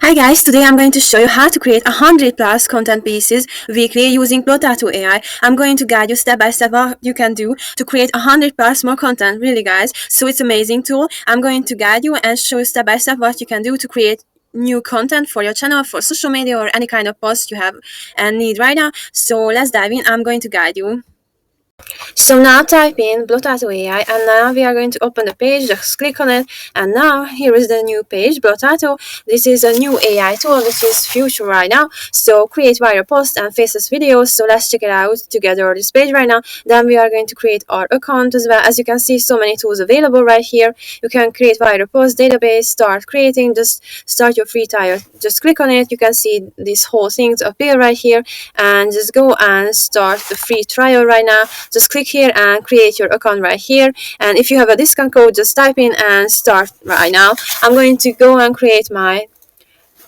Hi guys, today I'm going to show you how to create 100 plus content pieces weekly using Blato AI. I'm going to guide you step by step what you can do to create 100 plus more content, really guys. So it's an amazing tool. I'm going to guide you and show you step by step what you can do to create new content for your channel, for social media, or any kind of post you have and need right now. So let's dive in. I'm going to guide you. So now type in Blato AI, and now we are going to open the page. Just click on it, and now here is the new page, Blato. This is a new AI tool which is future right now. So create viral posts and faceless videos. So let's check it out together, this page right now. Then we are going to create our account as well. As you can see, so many tools available right here. You can create viral post database, start creating, just start your free trial. Just click on it. You can see these whole things appear right here, and just go and start the free trial right now. Just click here and create your account right here, and if you have a discount code, just type in and start right now. I'm going to go and create my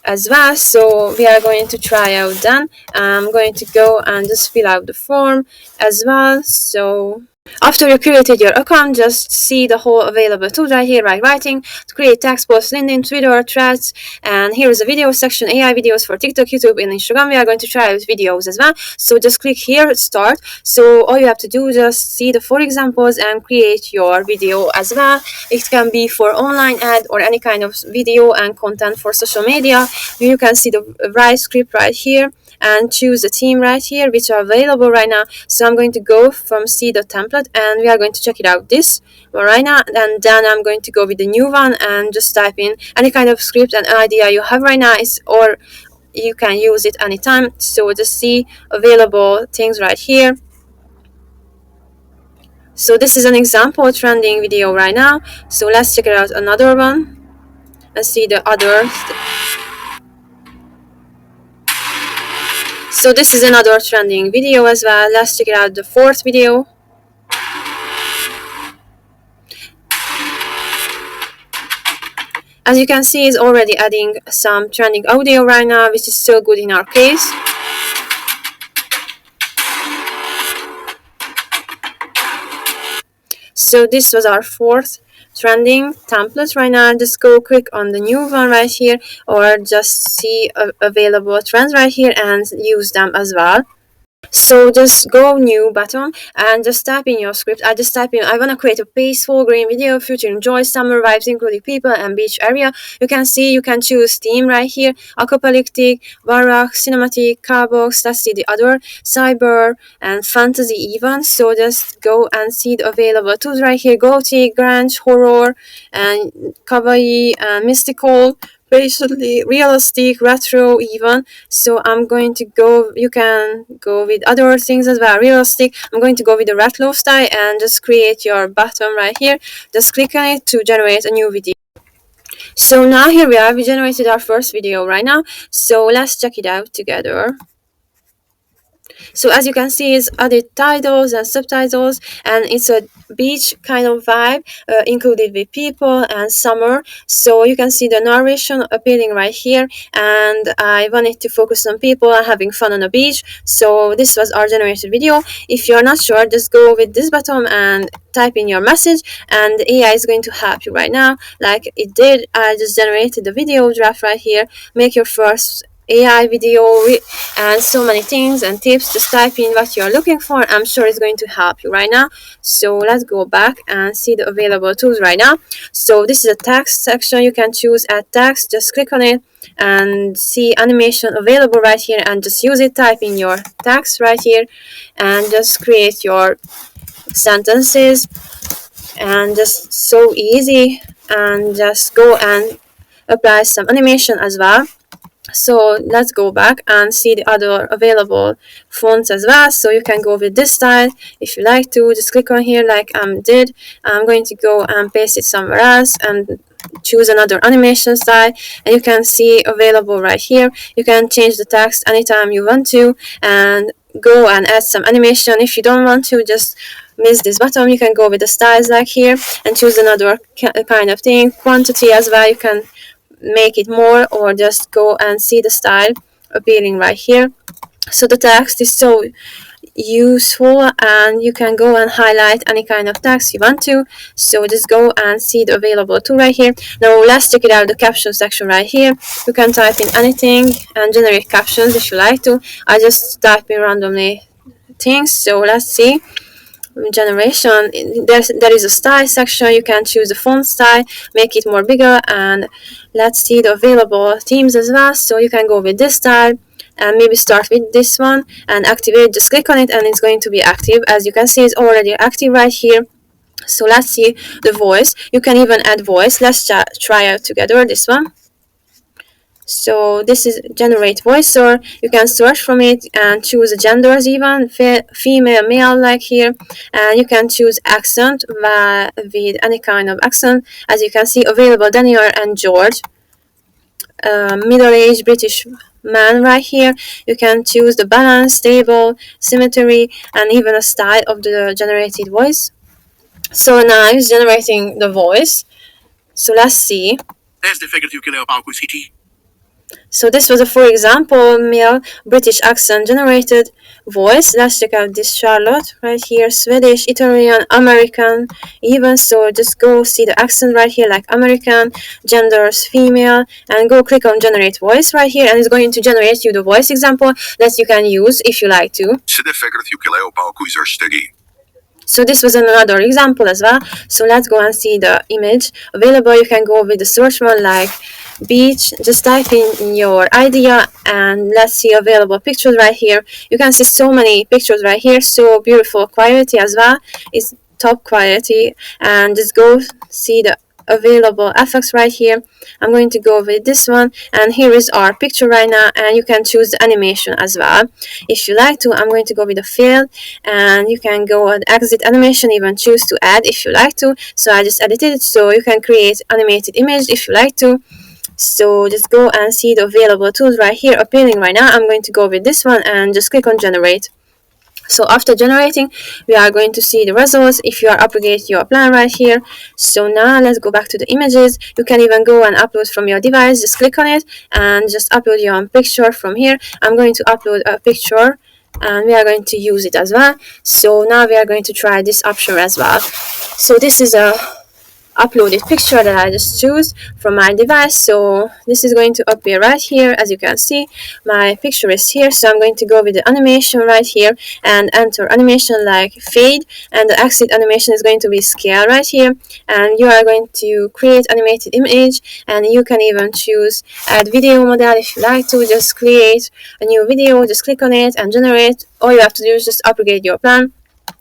as well, so we are going to try out then. I'm going to go and just fill out the form as well. So after you created your account, just see the whole available tools right here, like writing, to create text posts, LinkedIn, Twitter, threads, and here is the video section, AI videos for TikTok, YouTube, and Instagram. We are going to try out videos as well. So just click here, start. So all you have to do is just see the 4 examples and create your video as well. It can be for online ad or any kind of video and content for social media. You can see the right script right here and choose the theme right here, which are available right now. So I'm going to go from see the template, and we are going to check it out this one right now, and then I'm going to go with the new one and just type in any kind of script and idea you have right now, or you can use it anytime. So just see available things right here. So this is an example trending video right now. So let's check it out another one and see the others. So this is another trending video as well. Let's check it out, the 4th video. As you can see, it's already adding some trending audio right now, which is still good in our case. So this was our 4th trending template right now. Just go click on the new one right here, or just see available trends right here and use them as well. So just go new button and just type in your script. I just type in, I want to create a peaceful green video featuring joy, summer vibes, including people and beach area. You can see you can choose theme right here, apocalyptic, baroque, cinematic, cowbox. Let's see the other, cyber and fantasy even. So just go and see the available tools right here, gothic, grunge, horror, and kawaii, and mystical, basically realistic, retro even. So I'm going to go, you can go with other things as well, realistic. I'm going to go with the retro style and just create your button right here. Just click on it to generate a new video. So now here we are, we generated our first video right now. So let's check it out together. So as you can see, it's added titles and subtitles, and it's a beach kind of vibe, included with people and summer. So you can see the narration appearing right here, and I wanted to focus on people and having fun on the beach. So this was our generated video. If you're not sure, just go with this button and type in your message, and the AI is going to help you right now like it did. I just generated the video draft right here. Make your first AI video and so many things and tips. Just type in what you're looking for. I'm sure it's going to help you right now. So let's go back and see the available tools right now. So this is a text section. You can choose add text. Just click on it and see animation available right here, and just use it. Type in your text right here and just create your sentences, and just so easy. And just go and apply some animation as well. So let's go back and see the other available fonts as well. So you can go with this style if you like to. Just click on here like I did. I'm going to go and paste it somewhere else and choose another animation style, and you can see available right here. You can change the text anytime you want to and go and add some animation. If you don't want to, just miss this button. You can go with the styles like here and choose another kind of thing. Quantity as well, you can make it more, or just go and see the style appearing right here. So the text is so useful, and you can go and highlight any kind of text you want to. So just go and see the available tool right here. Now let's check it out, the caption section right here. You can type in anything and generate captions if you like to. I just type in randomly things. So let's see. Generation, there is a style section. You can choose the font style, make it more bigger, and let's see the available themes as well. So you can go with this style and maybe start with this one and activate. Just click on it and it's going to be active. As you can see, it's already active right here. So let's see the voice. You can even add voice. Let's try out together this one. So this is generate voice, or you can search from it and choose the genders, even female, male, like here, and you can choose accent with any kind of accent. As you can see, available Daniel and George, middle-aged British man right here. You can choose the balance, stable, symmetry, and even a style of the generated voice. So now it's generating the voice. So let's see. So this was a, for example, male British accent generated voice. Let's check out this Charlotte right here, Swedish, Italian, American, even. So just go see the accent right here, like American, genders, female, and go click on generate voice right here, and it's going to generate you the voice example that you can use if you like to. So this was another example as well. So let's go and see the image available. You can go with the search one like beach. Just type in your idea and let's see available pictures right here. You can see so many pictures right here. So beautiful quality as well. It's top quality. And just go see the available effects right here. I'm going to go with this one, and here is our picture right now, and you can choose the animation as well if you like to. I'm going to go with the fill, and you can go and exit animation, even choose to add if you like to. So I just edited it, so you can create animated image if you like to. So just go and see the available tools right here appearing right now. I'm going to go with this one and just click on generate. So after generating, we are going to see the results if you are uploading your plan right here. So now let's go back to the images. You can even go and upload from your device. Just click on it and just upload your own picture from here. I'm going to upload a picture and we are going to use it as well. So now we are going to try this option as well. So this is a uploaded picture that I just choose from my device. So this is going to appear right here. As you can see, my picture is here. So I'm going to go with the animation right here and enter animation like fade, and the exit animation is going to be scale right here, and you are going to create animated image, and you can even choose add video model if you like to. Just create a new video, just click on it and generate. All you have to do is just upgrade your plan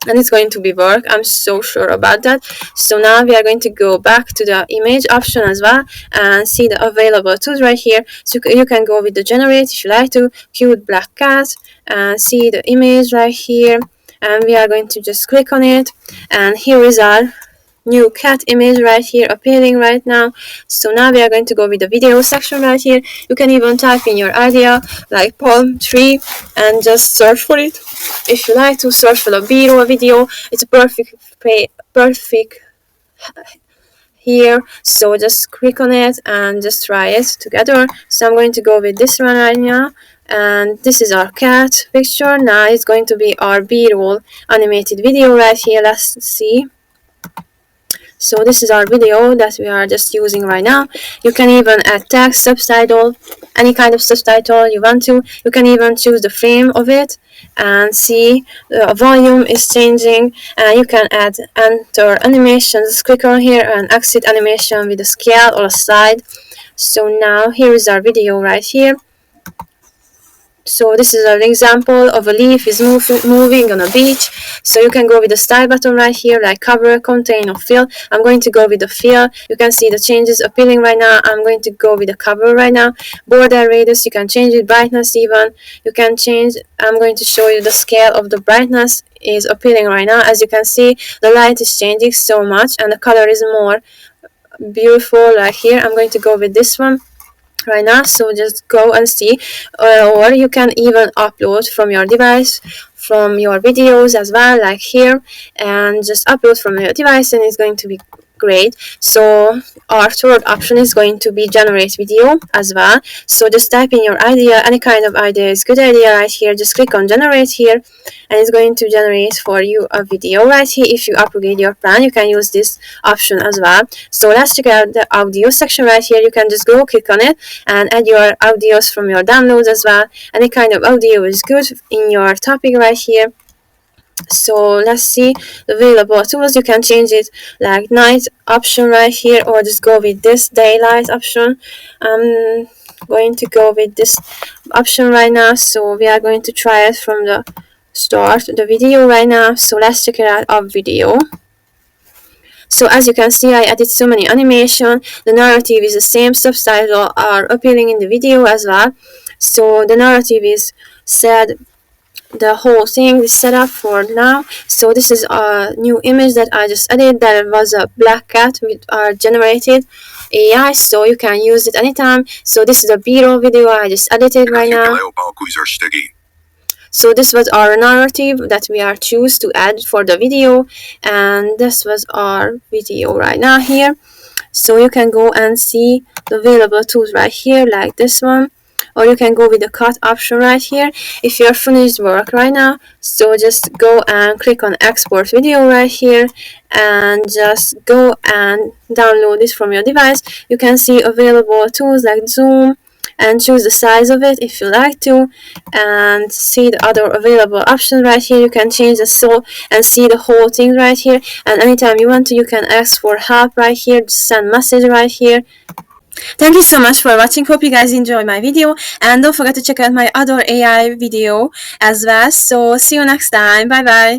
and it's going to be work. I'm so sure about that. So now we are going to go back to the image option as well and see the available tools right here. So you can go with the generate if you like to, cute black cat, and see the image right here, and we are going to just click on it, and here is our new cat image right here appearing right now. So now we are going to go with the video section right here. You can even type in your idea like palm tree and just search for it. If you like to search for the B-roll video, it's a perfect here. So just click on it and just try it together. So I'm going to go with this one right now, and this is our cat picture. Now it's going to be our B-roll animated video right here. Let's see. So this is our video that we are just using right now. You can even add text, subtitle, any kind of subtitle you want to. You can even choose the frame of it and see the volume is changing, and you can add enter animations. Click on here and exit animation with a scale or a slide. So now here is our video right here. So this is an example of a leaf is moving on a beach. So you can go with the style button right here, like cover, contain, or fill. I'm going to go with the fill. You can see the changes appearing right now. I'm going to go with the cover right now. Border radius, you can change it, brightness even. You can change, I'm going to show you the scale of the brightness is appearing right now. As you can see, the light is changing so much and the color is more beautiful. Like here, I'm going to go with this one right now. So just go and see, or you can even upload from your device, from your videos as well, like here, and just upload from your device, and it's going to be Great. So our third option is going to be generate video as well. So just type in your idea, any kind of idea is good idea right here. Just click on generate here, and it's going to generate for you a video right here. If you upgrade your plan, you can use this option as well. So let's check out the audio section right here. You can just go click on it and add your audios from your downloads as well. Any kind of audio is good in your topic right here. So let's see the available tools. You can change it like night option right here, or just go with this daylight option. I'm going to go with this option right now. So we are going to try it from the start the video right now. So let's check it out of video. So as you can see, I added so many animation. The narrative is the same, subtitles are appearing in the video as well. So the narrative is said, the whole thing is set up for now. So this is a new image that I just added. That was a black cat with our generated AI, so you can use it anytime. So this is a B-roll video I just edited right now. So this was our narrative that we are choose to add for the video, and this was our video right now here. So you can go and see the available tools right here, like this one. Or you can go with the cut option right here if you're finished work right now. So just go and click on export video right here, and just go and download it from your device. You can see available tools like zoom, and choose the size of it if you like to, and see the other available options right here. You can change the soul and see the whole thing right here, and anytime you want to, you can ask for help right here, just send message right here. Thank you so much for watching. Hope you guys enjoyed my video, and don't forget to check out my other AI video as well. So see you next time. Bye bye.